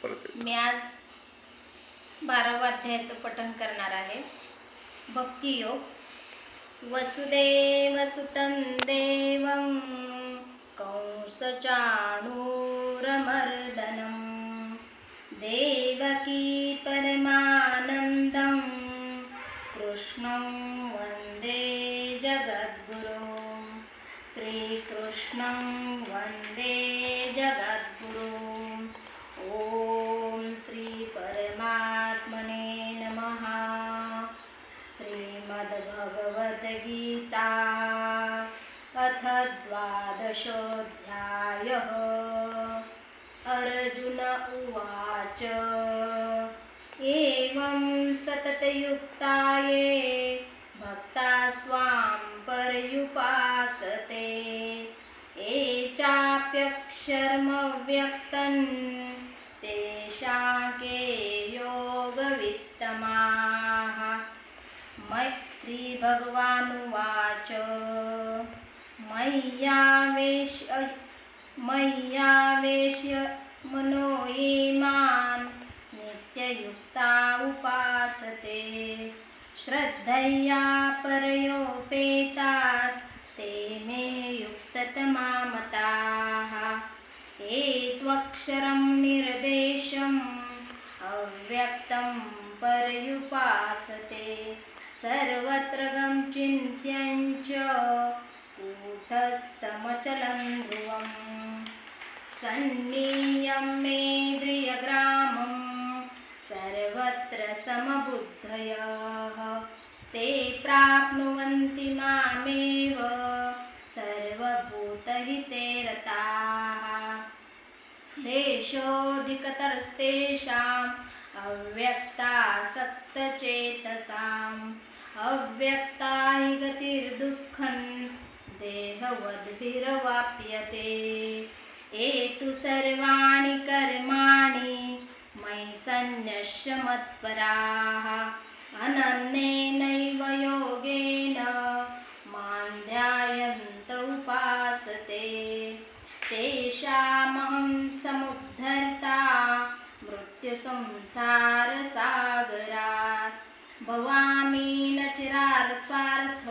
मी आज 12व्या अध्यायाचं पठण करणार आहे. भक्तियोग. वसुदेवसुतं देवं कंसचाणूरमर्दनं देवकी परमानन्दं कृष्णं वन्दे जगद्गुरुं. श्रीकृष्णं वन्दे जगद्गुरुं. ओम श्री परमात्मने नमः. श्रीमद्भगवद्गीता अथ 12ोऽध्यायः. अर्जुन उवाच एवं सततयुक्ता ये भक्ता स्वां पर्युपासते ये चाप्यक्षरमव्यक्तं तेषां के योगवित्तमाः. श्री भगवानुवाच मय्यावेश्य मनो ये मां नित्ययुक्ता उपासते श्रद्धया परयोपेतास् ते मे युक्ततमा मताः. ये त्वक्षरं निर्देशम् अव्यक्तं पर्युपासते सर्वत्र गं चिन्त्यं च कूटस्थमचलं ध्रुवम्. सन्नियम्येन्द्रियग्रामं सर्वत्र समबुद्धयः ते प्राप्नुवन्ति मामेव सर्वभूतहिते रताः. क्लेशोऽधिकतरस्तेषाम् अव्यक्तासक्तचेतसाम् अव्यक्ता हि गतिर्दुःखं देहवद्भिरवाप्यते. ये तु सर्वाणि कर्माणि मयि सन्न्यस्य मत्पराः अनन्येनैव योगेन मां ध्यायन्त उपासते तेषामहं समुद्धर्ता मृत्युसंसारसागरात्. भवामि न चिरात् पार्थ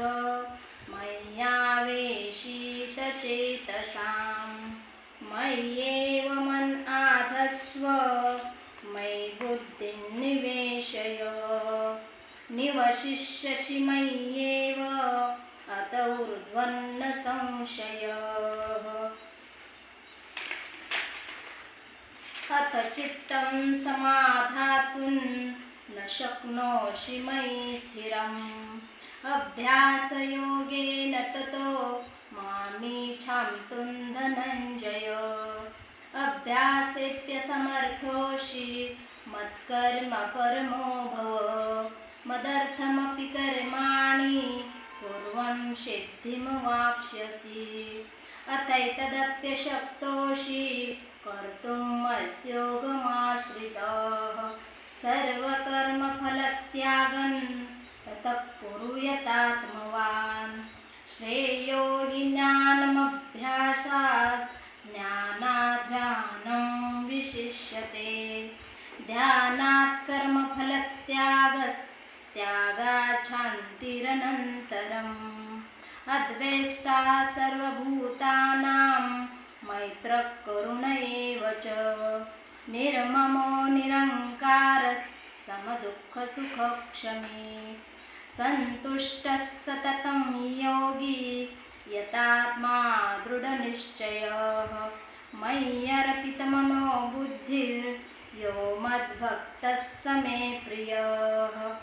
मय्यावेशितचेतसाम्. मय्येव मन आधस्व मयि बुद्धिं निवेशय. निवशिष्यसि मय्येव अत ऊर्ध्वन्न संशयः. अथ चित्तं समाधातुं न शक्नोषि मयि स्थिरम्. अभ्यासयोगेन ततो मामीच्छान्तुं धनञ्जय. अभ्यासेऽप्यसमर्थोषि मत्कर्म परमो भव. मदर्थमपि कर्माणि कुर्वन् सिद्धिमवाप्स्यसि. अथैतदप्यशक्तोषि कर्तुं मद्योगमाश्रितः. सर्वकर्मफलत्यागं ततः कुरु यतात्मवान्. श्रेयो हि ज्ञानमभ्यासात् ज्ञानात् ध्यानं विशिष्यते. ध्यानात् कर्मफलत्यागात् शान्तिरनन्तरम्. अद्वेष्टा सर्वभूतानां मैत्रः करुण एव च. निर्ममो निरङ्कारः समदुःखसुखक्षमी. सन्तुष्टः सततं योगी यतात्मा दृढनिश्चयः. मय्यर्पितमनो बुद्धिर्यो मद्भक्तः स मे प्रियः.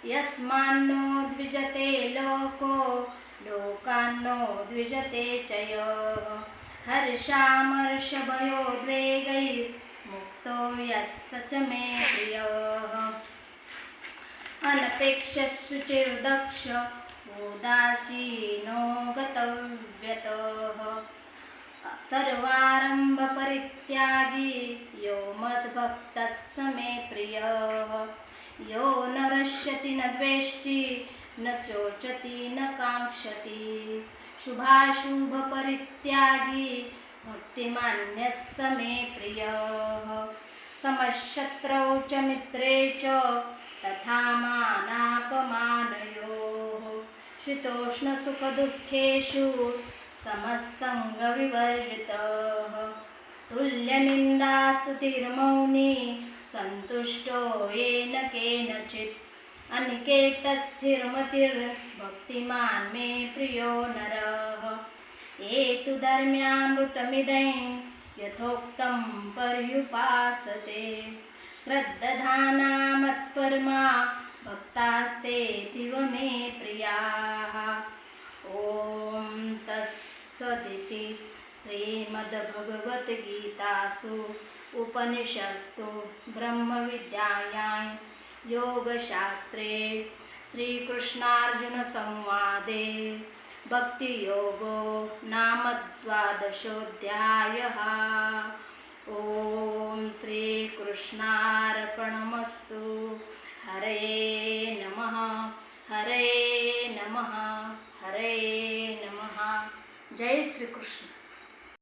यस्मान्नो द्विजते लोको लोकान्नो द्विजते च यः. हर्षामर्षभयोद्वेगैर्मुक्तो यः स च मे प्रियः. अनपेक्षः शुचिर्दक्ष उदासीनो गतव्यतः. सर्वारम्भपरित्यागी यो मद्भक्तः स मे प्रियः. यो न हृष्यति न द्वेष्टि न शोचति न काङ्क्षति. शुभाशुभपरित्यागी भक्तिमान्यः स मे प्रियः. समशत्रौ च मित्रे च तथा मानापमानयोः शीतोष्णसुखदुःखेषु समसङ्गविवर्जितः तुल्यनिन्दास्तुतिर्मौनी सन्तुष्टो येन केनचित् अनिकेतस्थिरमतिर्भक्तिमान् मे प्रियो नरः एतु धर्म्यामृतमिदं यथोक्तं पर्युपासते श्रद्दधाना मत्परमा भक्तास्तेऽतीव मे प्रियाः। ॐ तत्सदिति श्रीमद्भगवद्गीतासु उपनिषत्सु ब्रह्मविद्यायां योगशास्त्रे श्रीकृष्णार्जुनसंवादे भक्तियोगो नाम 12 ॐ श्रीकृष्णार्पणमस्तु। हरे नमः हरे नमः हरे नमः। जय श्री कृष्ण।